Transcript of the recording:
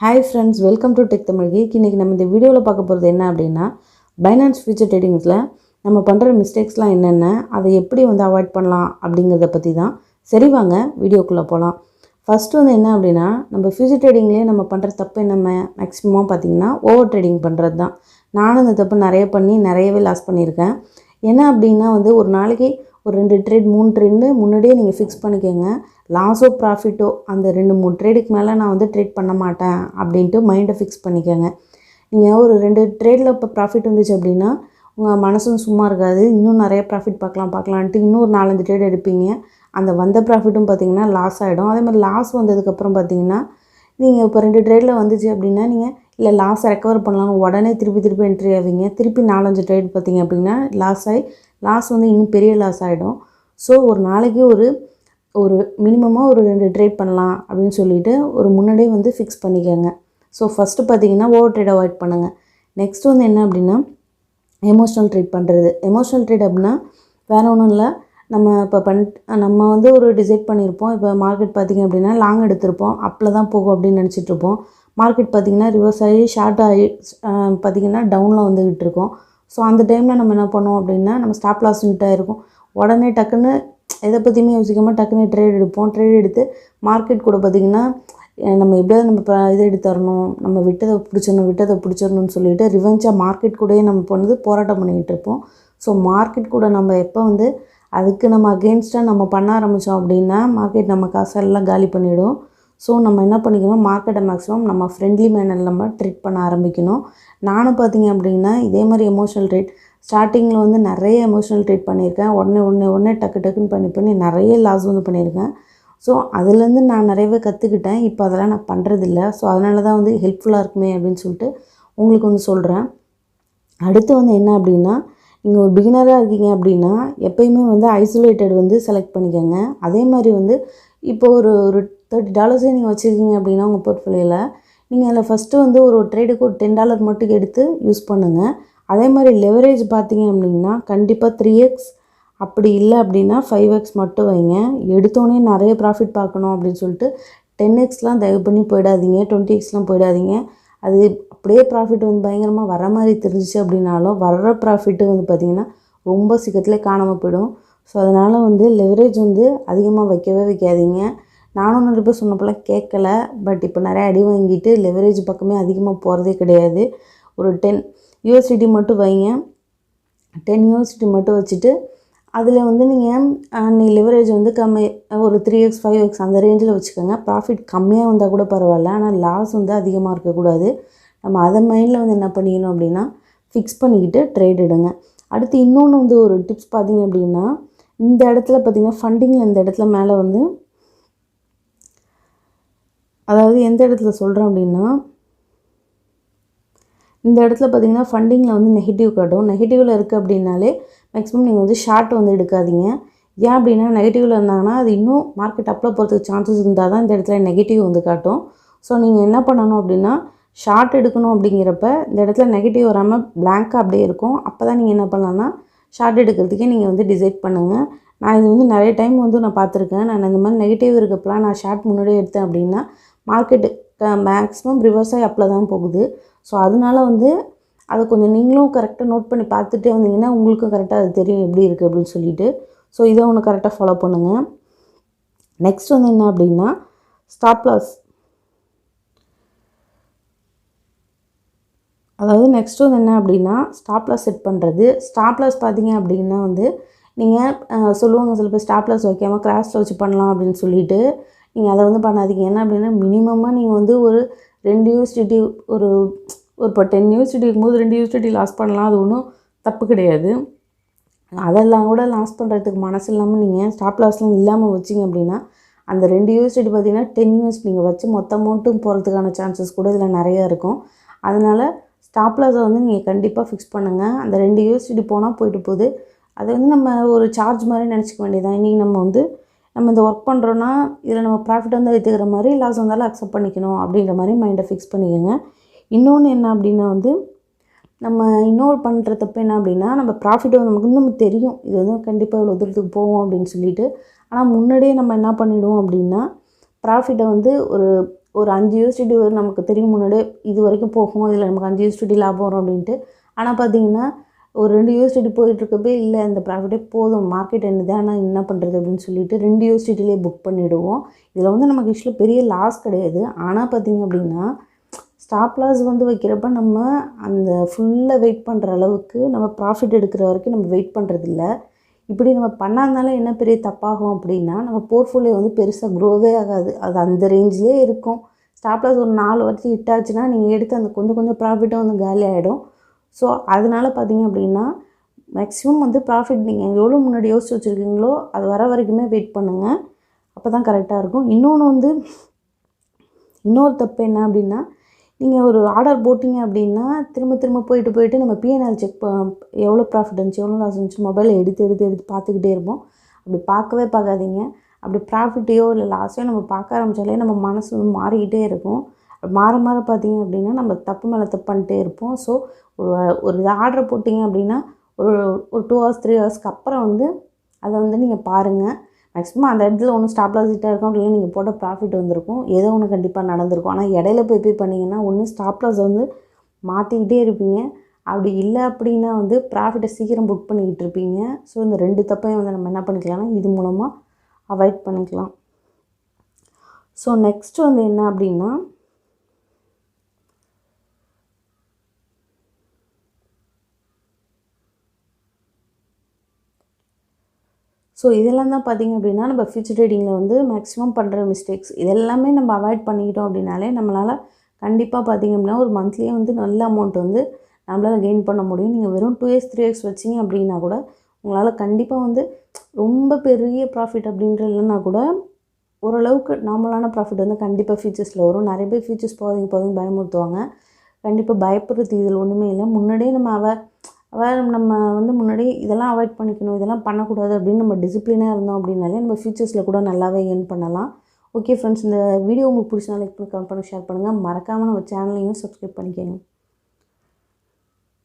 Hi friends, welcome to Tech Tamil Geek. இன்னைக்கு நம்ம இந்த வீடியோவில் பார்க்க போகிறது என்ன அப்படின்னா பைனான்ஸ் ஃபியூச்சர் ட்ரேடிங்ஸில் நம்ம பண்ணுற மிஸ்டேக்ஸ்லாம் என்னென்ன, அதை எப்படி அவாய்ட் பண்ணலாம் அப்படிங்கிறத பற்றி தான். சரி வாங்க வீடியோக்குள்ளே போகலாம். ஃபஸ்ட்டு என்ன அப்படின்னா, நம்ம ஃபியூச்சர் ட்ரேடிங்லேயே நம்ம பண்ணுற தப்பு என்ன மேக்ஸிமம் பார்த்திங்கன்னா ஓவர் ட்ரேடிங் பண்ணுறது தான். நானும் இந்த தப்பு நிறையவே லாஸ் பண்ணியிருக்கேன். என்ன அப்படின்னா ஒரு நாளைக்கு ஒரு 2 ட்ரேட் 3 ட்ரேட்னு முன்னாடியே நீங்கள் ஃபிக்ஸ் பண்ணிக்கோங்க. லாஸோ ப்ராஃபிட்டோ அந்த 2-3 ட்ரேடுக்கு மேலே நான் ட்ரேட் பண்ண மாட்டேன் அப்படின்ட்டு மைண்டை ஃபிக்ஸ் பண்ணிக்கோங்க. நீங்கள் ஒரு 2 ட்ரேடில் இப்போ ப்ராஃபிட் வந்துச்சு அப்படின்னா உங்கள் மனசும் சும்மா இருக்காது. இன்னும் நிறைய ப்ராஃபிட் பார்க்கலான்ட்டு இன்னும் ஒரு 4-5 ட்ரேட் எடுப்பீங்க. அந்த வந்த ப்ராஃபிட்டும் பார்த்திங்கன்னா லாஸ் ஆகிடும். அதே மாதிரி லாஸ் வந்ததுக்கப்புறம் பார்த்திங்கன்னா நீங்கள் இப்போ 2 ட்ரேடில் வந்துச்சு அப்படின்னா நீங்கள் இல்லை லாஸை ரெக்கவர் பண்ணலாம்னு உடனே திருப்பி என்ட்ரி ஆவீங்க. திருப்பி 4-5 ட்ரேட் பார்த்திங்க அப்படின்னா லாஸ் இன்னும் பெரிய லாஸ் ஆகிடும். ஸோ ஒரு நாளைக்கு ஒரு மினிமமாக ஒரு 2 ட்ரேட் பண்ணலாம் அப்படின்னு சொல்லிவிட்டு ஒரு முன்னாடியே ஃபிக்ஸ் பண்ணிக்கோங்க. ஸோ ஃபஸ்ட்டு பார்த்திங்கன்னா ஓவர் ட்ரேட் அவாய்ட் பண்ணுங்கள். நெக்ஸ்ட் என்ன அப்படின்னா எமோஷ்னல் ட்ரேட் பண்ணுறது. எமோஷ்னல் ட்ரேட் அப்படின்னா வேறு ஒன்றும் இல்லை. நம்ம ஒரு டிசைட் பண்ணியிருப்போம். இப்போ மார்க்கெட் பார்த்திங்க அப்படின்னா லாங் எடுத்திருப்போம், அப்பில் தான் போகும் அப்படின்னு நினச்சிட்ருப்போம். மார்க்கெட் பார்த்திங்கன்னா ரிவர்ஸ் ஆகி ஷார்ட் ஆகி பார்த்திங்கன்னா டவுனில் வந்துக்கிட்டு இருக்கோம். ஸோ அந்த டைமில் நம்ம என்ன பண்ணுவோம் அப்படின்னா நம்ம ஸ்டாப் லாஸ் ஹிட்டாக இருக்கும். உடனே டக்குன்னு எதை பற்றியுமே யோசிக்காமல் டக்குன்னு ட்ரேட் எடுப்போம். ட்ரேட் எடுத்து மார்க்கெட் கூட பார்த்திங்கன்னா நம்ம எப்படியாவது நம்ம இதை எடுத்துடணும், நம்ம விட்டதை பிடிச்சிடணும்னு சொல்லிட்டு ரிவெஞ்சாக மார்க்கெட் கூடயே நம்ம போராட்டம் பண்ணிக்கிட்டு இருப்போம். ஸோ மார்க்கெட் கூட நம்ம எப்போ அதுக்கு நம்ம அகெயின்ஸ்டாக நம்ம பண்ண ஆரம்பித்தோம் அப்படின்னா மார்க்கெட் நம்ம காசெல்லாம் காலி பண்ணிவிடும். ஸோ நம்ம என்ன பண்ணிக்கணும், மார்க்கெட்டை மேக்ஸிமம் நம்ம ஃப்ரெண்ட்லி மேனரில் நம்ம ட்ரேட் பண்ண ஆரம்பிக்கணும். நானும் பார்த்திங்க அப்படின்னா இதே மாதிரி எமோஷ்னல் ட்ரேட் ஸ்டார்டிங்கில் நிறைய எமோஷ்னல் ட்ரேட் பண்ணியிருக்கேன். உடனே டக்குன்னு பண்ணி நிறைய லாஸ் பண்ணியிருக்கேன். ஸோ அதுலேருந்து நான் நிறையவே கற்றுக்கிட்டேன். இப்போ அதெல்லாம் நான் பண்ணுறதில்ல. ஸோ அதனால தான் ஹெல்ப்ஃபுல்லாக இருக்குமே அப்படின்னு சொல்லிட்டு உங்களுக்கு சொல்கிறேன். அடுத்து என்ன அப்படின்னா, நீங்கள் ஒரு பிகினராக இருக்கீங்க அப்படின்னா எப்போயுமே ஐசோலேட்டட் செலக்ட் பண்ணிக்கோங்க. அதே மாதிரி இப்போ ஒரு $30 நீங்கள் வச்சுருக்கீங்க அப்படின்னா உங்கள் போர்ட்ஃபோலியோவில் நீங்கள் அதில் ஃபஸ்ட்டு ஒரு ட்ரேடுக்கு ஒரு $10 மட்டும் எடுத்து யூஸ் பண்ணுங்கள். அதே மாதிரி லெவரேஜ் பார்த்தீங்க அப்படின்னா கண்டிப்பாக 3x, அப்படி இல்லை அப்படின்னா 5x மட்டும் வைங்க. எடுத்தோடனே நிறைய ப்ராஃபிட் பார்க்கணும் அப்படின்னு சொல்லிட்டு 10xலாம் தயவு பண்ணி போயிடாதீங்க, 20xலாம் போயிடாதீங்க. அது அப்படியே ப்ராஃபிட் பயங்கரமாக வர மாதிரி தெரிஞ்சிச்சு அப்படின்னாலும் வர்ற ப்ராஃபிட்டு பார்த்திங்கன்னா ரொம்ப சீக்கிரத்துலேயே காணாமல் போயிடும். ஸோ அதனால் லெவரேஜ் அதிகமாக வைக்காதீங்க. நானும் நிறைய பேர் சொன்னப்பெல்லாம் கேட்கல. பட் இப்போ நிறைய அடி வாங்கிட்டு லெவரேஜ் பக்கமே அதிகமாக போகிறதே கிடையாது. ஒரு 10 USDT மட்டும் வைங்க. 10 USDT மட்டும் வச்சுட்டு அதில் நீங்கள் லெவரேஜ் கம்மி ஒரு 3x 5x அந்த ரேஞ்சில் வச்சுக்கோங்க. ப்ராஃபிட் கம்மியாக வந்தால் கூட பரவாயில்ல, ஆனால் லாஸ் அதிகமாக இருக்கக்கூடாது. நம்ம அதை மைண்டில் என்ன பண்ணிக்கணும் அப்படின்னா ஃபிக்ஸ் பண்ணிக்கிட்டு ட்ரேட் எடுங்க. அடுத்து இன்னொன்று ஒரு டிப்ஸ் பார்த்திங்க அப்படின்னா இந்த இடத்துல பார்த்திங்கன்னா ஃபண்டிங்கில் இந்த இடத்துல மேலே அதாவது எந்த இடத்துல சொல்கிறேன் அப்படின்னா இந்த இடத்துல பார்த்திங்கன்னா ஃபண்டிங்கில் நெகட்டிவ் காட்டும். நெகட்டிவில் இருக்குது அப்படின்னாலே மேக்ஸிமம் நீங்கள் ஷார்ட் எடுக்காதீங்க. ஏன் அப்படின்னா நெகட்டிவில் இருந்தாங்கன்னா அது இன்னும் மார்க்கெட் அப்பில் போகிறதுக்கு சான்சஸ் இருந்தால் தான் இந்த இடத்துல நெகட்டிவ் காட்டும். ஸோ நீங்கள் என்ன பண்ணணும் அப்படின்னா ஷார்ட் எடுக்கணும் அப்படிங்கிறப்ப இந்த இடத்துல நெகட்டிவ் வராமல் பிளாங்காக அப்படியே இருக்கும். அப்போ தான் நீங்கள் என்ன பண்ணலான்னா ஷார்ட் எடுக்கிறதுக்கே நீங்கள் டிசைட் பண்ணுங்கள். நான் இது நிறைய டைம் நான் பார்த்துருக்கேன். நான் இந்த மாதிரி நெகட்டிவ் இருக்கப்பலாம் நான் ஷார்ட் முன்னாடியே எடுத்தேன் அப்படின்னா மார்க்கெட்டு மேக்ஸிமம் ரிவர்ஸாக அப்பில் தான் போகுது. ஸோ அதனால் அதை கொஞ்சம் நீங்களும் கரெக்டாக நோட் பண்ணி பார்த்துட்டே வந்தீங்கன்னா உங்களுக்கும் கரெக்டாக அது தெரியும் எப்படி இருக்குது அப்படின்னு சொல்லிட்டு. ஸோ இதை ஒன்று கரெக்டாக ஃபாலோ பண்ணுங்கள். நெக்ஸ்ட் என்ன அப்படின்னா ஸ்டாப் லாஸ். அதாவது நெக்ஸ்ட் என்ன அப்படின்னா ஸ்டாப் லாஸ் செட் பண்ணுறது. ஸ்டாப் லாஸ் பார்த்தீங்க அப்படின்னா நீங்கள் சொல்லுவாங்க சில பேர் ஸ்டாப் லாஸ் வைக்காமல் கிராஷில் வச்சு பண்ணலாம் அப்படின்னு சொல்லிட்டு நீங்கள் அதை பண்ணாதீங்க. என்ன அப்படின்னா மினிமமாக நீங்கள் ஒரு 2 USDT ஒரு இப்போ 10 USDT இருக்கும்போது 2 USDT லாஸ் பண்ணலாம். அது ஒன்றும் தப்பு கிடையாது. அதெல்லாம் கூட லாஸ் பண்ணுறதுக்கு மனசு இல்லாமல் நீங்கள் ஸ்டாப் லாஸ்லாம் இல்லாமல் வச்சிங்க அப்படின்னா அந்த 2 USDT பார்த்திங்கன்னா 10 US நீங்கள் வச்சு மொத்த அமௌண்ட்டும் போகிறதுக்கான சான்சஸ் கூட இதில் நிறையா இருக்கும். அதனால் ஸ்டாப் லாஸை நீங்கள் கண்டிப்பாக ஃபிக்ஸ் பண்ணுங்கள். அந்த 2 USDT போனால் போயிட்டு போகுது. அதை நம்ம ஒரு சார்ஜ் மாதிரி நினச்சிக்க வேண்டியதான். இன்றைக்கி நம்ம இந்த ஒர்க் பண்ணுறோன்னா இதில் நம்ம ப்ராஃபிட் எடுத்துக்கிற மாதிரி லாஸ் வந்தாலும் அக்செப்ட் பண்ணிக்கணும் அப்படின்ற மாதிரி மைண்டை ஃபிக்ஸ் பண்ணிக்கோங்க. இன்னொன்று என்ன அப்படின்னா நம்ம இன்னொரு பண்ணுற தப்பு என்ன அப்படின்னா நம்ம ப்ராஃபிட் நமக்கு தெரியும் இது கண்டிப்பாக இவ்வளோ தூரத்துக்கு போவோம் அப்படின்னு சொல்லிட்டு. ஆனால் முன்னாடியே நம்ம என்ன பண்ணிவிடுவோம் அப்படின்னா ப்ராஃபிட்டை ஒரு ஒரு 5 யூஎஸ்டிடி நமக்கு தெரியும் முன்னாடியே இது வரைக்கும் போகும், இதில் நமக்கு 5 யூஎஸ்டிடி லாபம் வரும் அப்படின்ட்டு. ஆனால் பார்த்தீங்கன்னா ஒரு 2 யூஎஸ்டிடி போயிட்டுருக்கப்பே இல்லை இந்த ப்ராஃபிட்டே போதும் மார்க்கெட் என்னது ஆனால் என்ன பண்ணுறது அப்படின்னு சொல்லிட்டு 2 யூஎஸ்டிடிலே புக் பண்ணிவிடுவோம். இதில் வந்து நமக்கு ஆக்சுவலாக பெரிய லாஸ் கிடையாது. ஆனால் பார்த்தீங்க அப்படின்னா ஸ்டாப் லாஸ் வந்து வைக்கிறப்ப நம்ம அந்த ஃபுல்லாக வெயிட் பண்ணுற அளவுக்கு நம்ம ப்ராஃபிட் எடுக்கிற வரைக்கும் நம்ம வெயிட் பண்ணுறதில்ல. இப்படி நம்ம பண்ணாதனால என்ன பெரிய தப்பாகும் அப்படின்னா நம்ம போர்ட்ஃபோலியோ வந்து பெருசாக க்ரோவே ஆகாது. அது அந்த ரேஞ்சிலே இருக்கும். ஸ்டாப் லாஸ் ஒரு 4 வாட்டி ஹிட் ஆச்சுன்னா நீங்கள் எடுத்து அந்த கொஞ்சம் கொஞ்சம் ப்ராஃபிட்டும் வந்து காலி ஆகிடும். ஸோ அதனால் பார்த்தீங்க அப்படின்னா மேக்ஸிமம் வந்து ப்ராஃபிட் நீங்கள் எவ்வளோ முன்னாடி யோசிச்சு வச்சுருக்கீங்களோ அது வர வரைக்குமே வெயிட் பண்ணுங்கள். அப்போ தான் கரெக்டாக இருக்கும். இன்னொரு தப்பு என்ன அப்படின்னா நீங்கள் ஒரு ஆர்டர் போட்டிங்க அப்படின்னா திரும்ப போயிட்டு நம்ம பிஎன்எல் செக் எவ்வளோ ப்ராஃபிட் இருந்துச்சு எவ்வளோ லாஸ் இருந்துச்சு மொபைலில் எடுத்து பார்த்துக்கிட்டே இருப்போம். அப்படி பார்க்காதீங்க. அப்படி ப்ராஃபிட்டையோ இல்லை லாஸையோ நம்ம பார்க்க ஆரம்பித்தாலே நம்ம மனசு வந்து மாறிக்கிட்டே இருக்கும். மாற பார்த்தீங்க அப்படின்னா நம்ம தப்பு மேலே தப்பு பண்ணிட்டே இருப்போம். ஸோ ஒரு ஆர்டர் போட்டிங்க அப்படின்னா ஒரு 2 ஹவர்ஸ் 3 ஹவர்ஸ்க்கு அப்புறம் வந்து அதை வந்து நீங்கள் பாருங்கள். மேக்ஸிமம் அந்த இடத்துல ஒன்று ஸ்டாப் லாஸ் ஹிட்டாக இருக்கும், அப்படின்னா நீங்கள் போட்ட ப்ராஃபிட் வந்திருக்கும், ஏதோ ஒன்று கண்டிப்பாக நடந்திருக்கும். ஆனால் இடையில போய் பண்ணிங்கன்னா ஒன்று ஸ்டாப் லாஸ் வந்து மாற்றிக்கிட்டே இருப்பீங்க, அப்படி இல்லை அப்படின்னா வந்து ப்ராஃபிட்டை சீக்கிரம் புக் பண்ணிக்கிட்டு இருப்பீங்க. ஸோ இந்த 2 தப்பையும் வந்து நம்ம என்ன பண்ணிக்கலாம்னா இது மூலமாக அவாய்ட் பண்ணிக்கலாம். ஸோ நெக்ஸ்ட் வந்து என்ன அப்படின்னா இதெல்லாம் தான் பார்த்திங்க அப்படின்னா நம்ம ஃபியூச்சர் ட்ரேடிங்கில் வந்து மேக்ஸிமம் பண்ணுற மிஸ்டேக்ஸ். இதெல்லாமே நம்ம அவாய்ட் பண்ணிக்கிட்டோம் அப்படின்னாலே நம்மளால் கண்டிப்பாக பார்த்திங்க அப்படின்னா ஒரு மந்த்லியே வந்து நல்ல அமௌண்ட் வந்து நம்மளால் கெயின் பண்ண முடியும். நீங்கள் வெறும் 2x 3x வச்சிங்க அப்படின்னா கூட உங்களால் கண்டிப்பாக வந்து ரொம்ப பெரிய ப்ராஃபிட் அப்படின்ற இல்லைன்னா கூட ஓரளவுக்கு நார்மலான ப்ராஃபிட் வந்து கண்டிப்பாக ஃபியூச்சர்ஸில் வரும். நிறைய பேர் ஃபியூச்சர்ஸ் போகாதீங்க பயமுறுத்துவாங்க. கண்டிப்பாக பயப்படுறது இதில் ஒன்றுமே இல்லை. முன்னாடியே நம்ம வந்து முன்னாடி இதெல்லாம் அவாய்ட் பண்ணிக்கணும், இதெல்லாம் பண்ணக்கூடாது அப்படின்னு நம்ம டிசிப்ளினாக இருந்தோம் அப்படின்னாலே நம்ம ஃபியூச்சர்ஸில் கூட நல்லாவே ஏர்ன் பண்ணலாம். ஓகே ஃப்ரெண்ட்ஸ், இந்த வீடியோ உங்களுக்கு பிடிச்சா லைக் பண்ணி கமெண்ட் பண்ணி ஷேர் பண்ணுங்கள். மறக்காமல் நம்ம சேனலையும் சப்ஸ்கிரைப் பண்ணிக்கோங்க.